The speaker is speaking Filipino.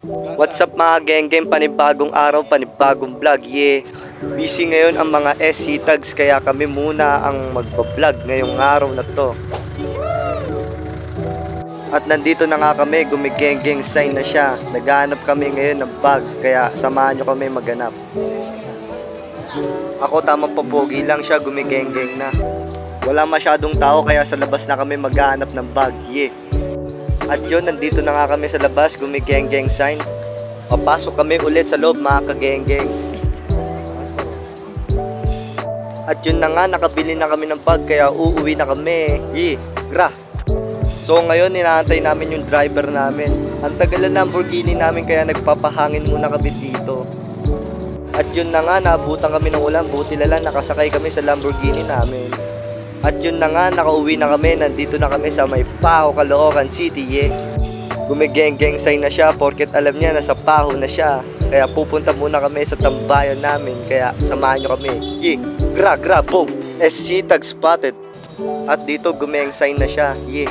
What's up mga geng-geng, panibagong araw, panibagong vlog, yeah. Busy ngayon ang mga SC tags kaya kami muna ang magpa-vlog ngayong araw na to. At nandito na nga kami, gumigeng-geng sign na siya. Naghahanap kami ngayon ng bag, kaya samahan nyo kami maghanap. Ako tamang papogi lang, siya gumigeng-geng na. Wala masyadong tao kaya sa labas na kami maghahanap ng bag, yeah. At yun, nandito na nga kami sa labas, gumigeng-geng sign. Papasok kami ulit sa loob mga kageng-geng. At yun na nga, nakabili na kami ng bag kaya uuwi na kami. Yeah, gra. So ngayon, inaantay namin yung driver namin. Ang tagal na Lamborghini namin kaya nagpapahangin muna kami dito. At yun na nga, naabutan kami ng ulan. Buti na lang nakasakay kami sa Lamborghini namin. At yun na nga, nakauwi na kami. Nandito na kami sa may Paho, Caloocan City, yeah. Gumigeng-geng sign na siya porket alam niya nasa Paho na siya. Kaya pupunta muna kami sa tambayan namin. Kaya samahan nyo kami. Yeah, gra, boom. SC tag spotted. At dito gumeng sign na siya, yeah.